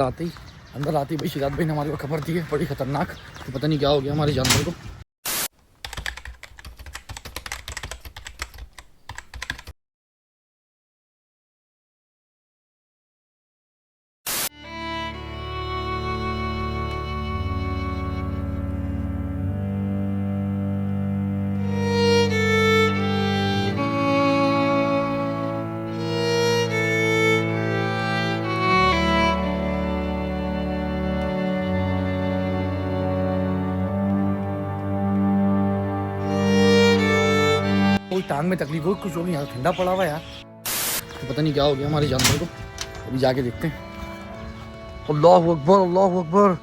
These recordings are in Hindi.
अंदर आते ही भाई शिराज भाई ने हमारे को खबर दी है बड़ी खतरनाक। तो पता नहीं क्या हो गया हमारे जानवर को। कोई टांग में तकलीफ हो कुछ होगी, यहाँ ठंडा पड़ा हुआ यार। तो पता नहीं क्या हो गया हमारे जानवर को, अभी जाके देखते हैं। अल्लाह अकबर अल्लाह अकबर।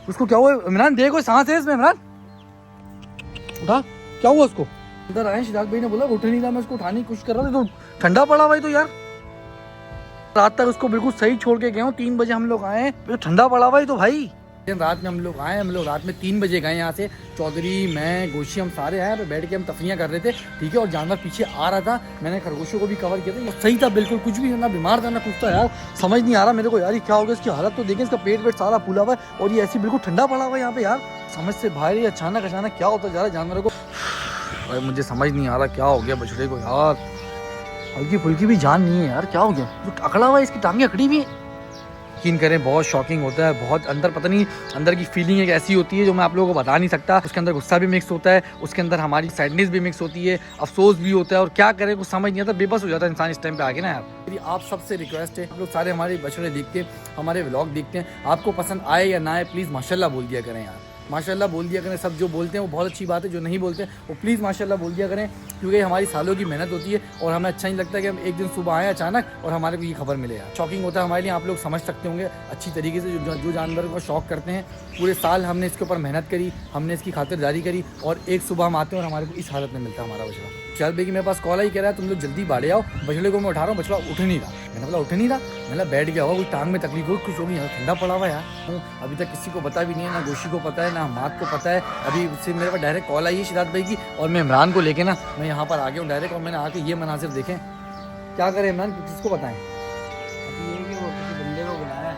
उसको क्या हुआ इमरान? देखो सांस है इसमें इमरान, उठा। क्या हुआ उसको? इधर आए शिराज भाई ने बोला उठ नहीं रहा, मैं उसको उठाने की कोशिश कर रहा था तो ठंडा पड़ा हुआ है। तो यार रात तक उसको बिल्कुल सही छोड़ के गए हूँ। 3 बजे हम लोग आए तो ठंडा पड़ा हुआ है। तो भाई रात में हम लोग आए, हम लोग रात में 3 बजे गए यहाँ से। चौधरी, मैं, गोशी, हम सारे आए पे बैठ के हम तफरियाँ कर रहे थे, ठीक है। और जानवर पीछे आ रहा था, मैंने खरगोशों को भी कवर किया था। ये सही था बिल्कुल, कुछ भी ना बीमार था ना कुछ था यार। समझ नहीं आ रहा मेरे को यार ये क्या हो गया। इसकी हालत तो देखें, इसका पेट वेट सारा फूला हुआ है और ये ऐसी बिल्कुल ठंडा पड़ा हुआ है यहाँ पे यार। समझ से बाहर ही अचानक क्या होता जा रहा है जानवरों को। भाई मुझे समझ नहीं आ रहा क्या हो गया बछड़े को यार। हल्की फुल्की भी जान नहीं है यार, क्या हो गया? जो अकड़ा हुआ है, इसकी टांगें अकड़ी भी है। यकीन करें बहुत शॉकिंग होता है, बहुत अंदर पता नहीं अंदर की फीलिंग एक ऐसी होती है जो मैं आप लोगों को बता नहीं सकता। उसके अंदर गुस्सा भी मिक्स होता है, उसके अंदर हमारी सैडनेस भी मिक्स होती है, अफसोस भी होता है। और क्या करें कुछ समझ नहीं आता, बेबस हो जाता है इंसान इस टाइम पे आके ना यार। मेरी आप सबसे रिक्वेस्ट है, आप लोग सारे हमारे बछड़े देखते हैं, हमारे व्लॉग देखते हैं, आपको पसंद आए या ना आए प्लीज़ माशाल्लाह बोल दिया करें यार। माशाल्लाह बोल दिया करें। सब जो बोलते हैं वो बहुत अच्छी बात है, जो नहीं बोलते वो प्लीज़ माशाल्लाह बोल दिया करें, क्योंकि हमारी सालों की मेहनत होती है और हमें अच्छा नहीं लगता कि हम एक दिन सुबह आए अचानक और हमारे को ये खबर मिले यार। शॉकिंग होता है हमारे लिए, आप लोग समझ सकते होंगे अच्छी तरीके से। जो जानवर को शौक करते हैं, पूरे साल हमने इसके ऊपर मेहनत करी, हमने इसकी खातिरदारी करी और एक सुबह हम आते हैं और हमारे को इस हालत में मिलता है हमारा बछड़ा। चल भाई मेरे पास कॉल ही कह रहा है तुम लोग जल्दी बाड़े आओ, बछड़े को मैं उठा रहा हूँ। बछड़ा उठ नहीं रहा, मैंने बोला उठ नहीं रहा, मैंने बैठ गया होगा, कोई टांग में तकलीफ हो कुछ होगी, यहाँ ठंडा पड़ा हुआ यार। अभी तक किसी को पता भी नहीं है, ना गोशी को पता है ना हमाद को पता है। अभी उससे मेरे पास डायरेक्ट कॉल आई है शिराज भाई की और मैं इमरान को लेके ना मैं यहाँ पर आ गया हूँ डायरेक्ट। और मैंने आके ये मनासिर देखें। क्या करें इमरान, किसको बताएं? बंदे को बुलाया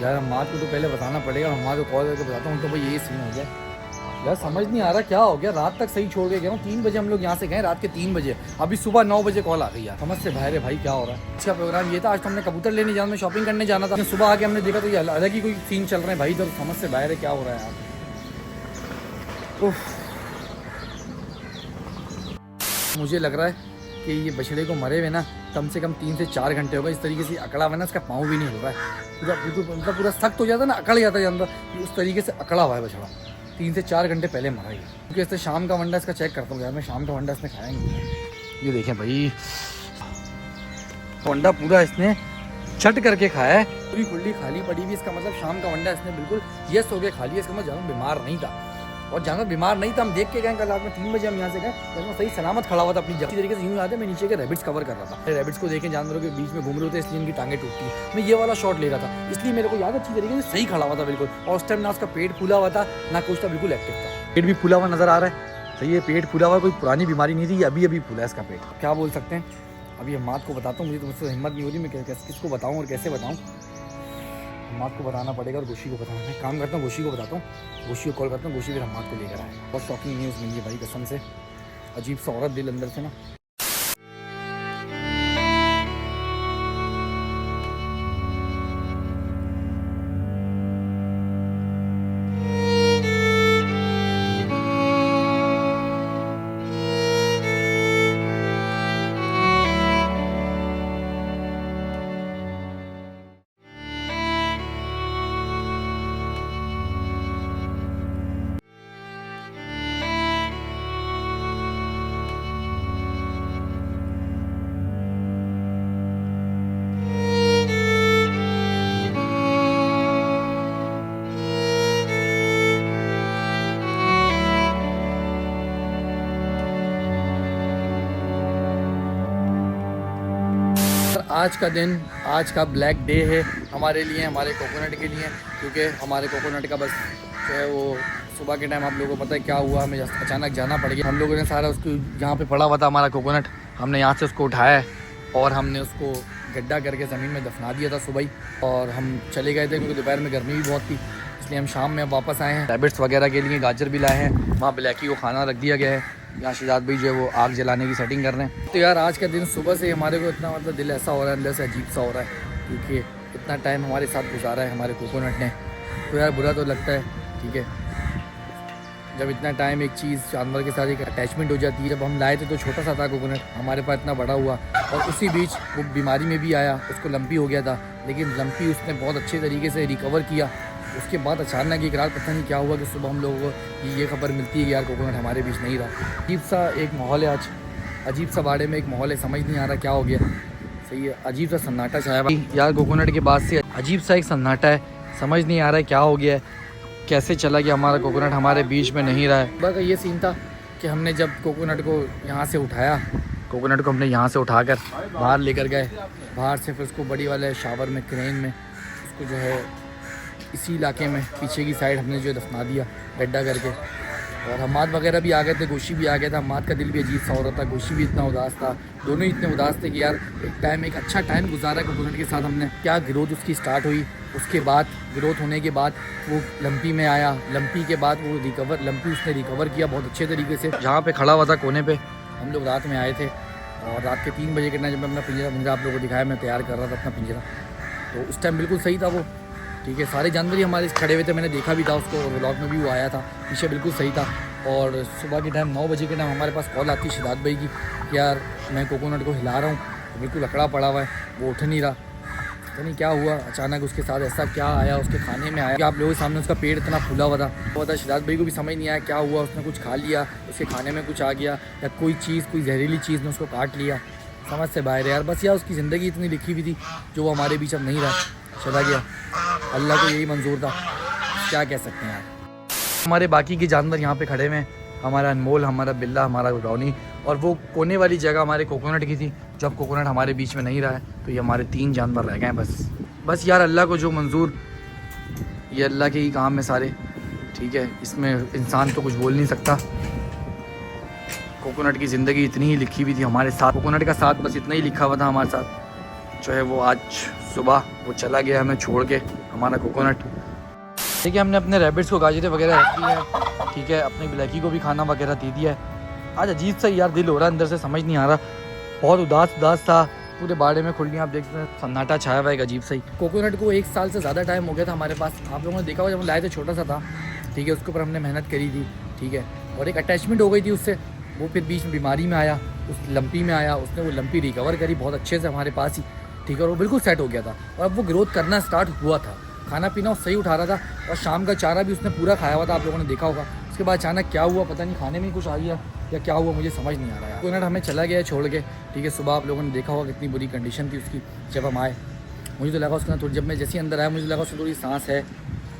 यार हमाद को तो पहले बताना पड़ेगा, हमाद को कॉल करके बताता हूँ। तो भाई ये सीन हो गया यार, समझ नहीं आ रहा क्या हो गया। रात तक सही छोड़ के गया हूँ, 3 बजे हम लोग यहाँ से गए, रात के 3 बजे। अभी सुबह 9 बजे कॉल आ गई यार। समझ से बाहर है भाई क्या हो रहा है। अच्छा प्रोग्राम ये था, आज तो हमने कबूतर लेने जाना, शॉपिंग करने जाना था। सुबह आके हमने देखा तो ये अलग ही कोई सीन चल रहे हैं भाई। तो समझ से बाहर है क्या हो रहा है यार। मुझे लग रहा है कि ये बछड़े को मरे हुए ना कम से कम 3 से 4 घंटे होगा। इस तरीके से अकड़ा हुआ ना, इसका पाँव भी नहीं हो रहा है पूरा, बिल्कुल मतलब पूरा सख्त हो जाता है ना, अकड़ जाता है अंदर। उस तरीके से अकड़ा हुआ है बछड़ा। 3 से 4 घंटे पहले मरा ही, क्योंकि इससे शाम का वंडा इसका चेक करता हूँ यार मैं। शाम का वंडा इसने खाया नहीं। ये देखें भाई, वंडा पूरा इसने छट करके खाया है, पूरी खुली खाली पड़ी हुई। इसका मतलब शाम का वंडा इसने बिल्कुल यस हो गया खा लिया। इसका मतलब जानवर बीमार नहीं था, और जानवर बीमार नहीं था। हम देख के गए कल रात में 3 बजे हम यहाँ से गए, जानवर सही सलामत खड़ा हुआ था अपनी जगह। तरीके से यूँ याद है मैं नीचे के रैबिट्स कवर कर रहा था। रैबिट्स को देखें जानवरों के बीच में घूम रहे होते, इसलिए इनकी टांगें टूटती है। मैं ये वाला शॉट ले रहा था, इसलिए मेरे को याद अच्छी तरीके से सही खड़ा हुआ था बिल्कुल। और उस टाइम ना उसका पेट फूला हुआ था ना कुछ था, बिल्कुल एक्टिव था। पेट भी फूला हुआ नजर आ रहा है, सही है। पेट फूला हुआ, कोई पुरानी बीमारी नहीं थी, अभी अभी फूला है इसका पेट। क्या बोल सकते हैं, अभी हम मात को बताता हूँ। मुझे तो मुझसे हिम्मत नहीं हो रही, मैं किसको बताऊँ और कैसे बताऊँ। हम्माद को बताना पड़ेगा और गोशी को बताना है। काम करता हूँ, गोशी को बताता हूँ, गोशी को कॉल करता हूँ, गोशी फिर हम्माद को लेकर आए। बहुत शॉकिंग न्यूज़ मिली है भाई कसम से, अजीब सा औरत दिल अंदर से ना। आज का दिन, आज का ब्लैक डे है हमारे लिए, हमारे कोकोनट के लिए, क्योंकि हमारे कोकोनट का बस जो है वो सुबह के टाइम आप लोगों को पता है क्या हुआ, हमें अचानक जाना पड़ गया। हम लोगों ने सारा उसको जहाँ पे पड़ा हुआ था हमारा कोकोनट, हमने यहाँ से उसको उठाया और हमने उसको गड्ढा करके ज़मीन में दफना दिया था सुबह ही, और हम चले गए थे क्योंकि दोपहर में गर्मी भी बहुत थी, इसलिए हम शाम में वापस आए हैं। रैबिट्स वगैरह के लिए गाजर भी लाए हैं, वहाँ ब्लैकी को खाना रख दिया गया है। यहाँ शहजाद भाई जो है वो आग जलाने की सेटिंग कर रहे हैं। तो यार आज का दिन सुबह से हमारे को इतना मतलब दिल ऐसा हो रहा है, अंदर से अजीब सा हो रहा है, क्योंकि इतना टाइम हमारे साथ गुजारा है हमारे कोकोनट ने। तो यार बुरा तो लगता है, ठीक है, जब इतना टाइम एक चीज़ जानवर के साथ एक अटैचमेंट हो जाती है। जब हम लाए थे तो छोटा सा था कोकोनट, हमारे पास इतना बड़ा हुआ, और उसी बीच वो बीमारी में भी आया, उसको लंपी हो गया था, लेकिन लंपी उसने बहुत अच्छे तरीके से रिकवर किया। उसके बाद अचानक एक रात पता नहीं क्या हुआ कि सुबह हम लोगों को ये खबर मिलती है कि यार कोकोनट हमारे बीच नहीं रहा। अजीब सा एक माहौल है आज, अजीब सा बाड़े में एक माहौल है, समझ नहीं आ रहा क्या हो गया। सही है, अजीब सा सन्नाटा छाया भाई यार कोकोनट के बाद से, अजीब सा एक सन्नाटा है, समझ नहीं आ रहा है क्या हो गया है, कैसे चला गया हमारा कोकोनट हमारे बीच में नहीं रहा है। सुबह का ये सीन था कि हमने जब कोकोनट को यहाँ से उठाया, कोकोनट को हमने यहाँ से उठाकर बाहर लेकर गए, बाहर से फिर उसको बड़ी वाले शावर में क्रेन में उसको जो है इसी इलाके में पीछे की साइड हमने जो दफना दिया गड्ढा करके। और हमाद वगैरह भी आ गए थे, गोशी भी आ गया था, हमाद का दिल भी अजीब सा हो रहा था, गोशी भी इतना उदास था, दोनों ही इतने उदास थे कि यार एक अच्छा टाइम गुजारा कोकोनट के साथ हमने। क्या ग्रोथ उसकी स्टार्ट हुई, उसके बाद ग्रोथ होने के बाद वो लंपी में आया, लंपी के बाद वो लंपी उसने रिकवर किया बहुत अच्छे तरीके से। जहाँ पे खड़ा हुआ था कोने पे हम लोग रात में आए थे, और रात के 3 बजे के टाइम जब मैं अपना पिंजरा आप लोगों को दिखाया, मैं तैयार कर रहा था अपना पिंजरा, तो उस टाइम बिल्कुल सही था वो, ठीक है, सारे जानवर ही हमारे खड़े हुए थे, मैंने देखा भी था उसको, व्लॉग में भी वो आया था, पीछे बिल्कुल सही था। और सुबह के टाइम 9 बजे के टाइम हमारे पास कॉल आती शहजाद भाई की कि यार मैं कोकोनट को हिला रहा हूँ, तो बिल्कुल अकड़ा पड़ा हुआ है, वो उठ नहीं रहा, पता नहीं क्या हुआ, अचानक उसके साथ ऐसा क्या आया, उसके खाने में आया कि आप लोगों के सामने उसका पेट इतना फूला हुआ था। शहजाद भाई को भी समझ नहीं आया क्या हुआ, उसने कुछ खा लिया, उसके खाने में कुछ आ गया, या कोई जहरीली चीज़ ने उसको काट लिया, समझ से बाहर यार। बस यार उसकी ज़िंदगी इतनी लिखी हुई थी जो वो हमारे बीच अब नहीं रहा, चला गया, अल्लाह को यही मंजूर था, क्या कह सकते हैं यार। हमारे बाकी के जानवर यहाँ पे खड़े हुए हैं, हमारा अनमोल, हमारा बिल्ला, हमारा रौनी, और वो कोने वाली जगह हमारे कोकोनट की थी, जब कोकोनट हमारे बीच में नहीं रहा है, तो ये हमारे 3 जानवर रह गए हैं बस यार, अल्लाह को जो मंजूर, ये अल्लाह के ही काम है सारे, ठीक है, इसमें इंसान तो कुछ बोल नहीं सकता। कोकोनट की ज़िंदगी इतनी ही लिखी हुई थी हमारे साथ, कोकोनट का साथ बस इतना ही लिखा हुआ था हमारे साथ, जो है वो आज सुबह वो चला गया हमें छोड़ के, हमारा कोकोनट। देखिए हमने अपने रैबिट्स को गाजरें वगैरह रख दी है, ठीक है, अपनी ब्लैकी को भी खाना वगैरह दे दिया है। आज अजीब सा यार दिल हो रहा है अंदर से, समझ नहीं आ रहा, बहुत उदास था, पूरे बाड़े में खुलियाँ आप देख सकते हैं, सन्नाटा छाया हुआ है, एक अजीब सा ही। कोकोनट को 1 साल से ज़्यादा टाइम हो गया था हमारे पास, आप लोगों ने देखा हुआ, जब लाए थे छोटा सा था, ठीक है, उसके ऊपर हमने मेहनत करी थी, ठीक है, और एक अटैचमेंट हो गई थी उससे, वो फिर बीच में बीमारी में आया, उस लंपी में आया, उसने वो लंपी रिकवर करी बहुत अच्छे से हमारे पास ही, ठीक है, और वो बिल्कुल सेट हो गया था, और अब वो ग्रोथ करना स्टार्ट हुआ था, खाना पीना सही उठा रहा था, और शाम का चारा भी उसने पूरा खाया हुआ था, आप लोगों ने देखा होगा। उसके बाद अचानक क्या हुआ पता नहीं, खाने में कुछ आ गया या क्या हुआ, मुझे समझ नहीं आ रहा है। कोकोनट हमें चला गया छोड़ के, ठीक है, सुबह आप लोगों ने देखा होगा कितनी बुरी कंडीशन थी उसकी जब हम आए। मुझे तो लगा उसके अंदर थोड़ी, जब मैं जैसे अंदर आया मुझे लगा उसमें थोड़ी सांस है,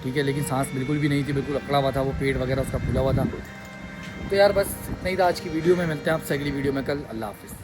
ठीक है, लेकिन सांस बिल्कुल भी नहीं थी, बिल्कुल अकड़ा हुआ था, वो पेट वगैरह उसका फूला हुआ था। तो यार बस इतना ही था आज की वीडियो में, मिलते हैं आपसे अगली वीडियो में कल, अल्लाह हाफिज़।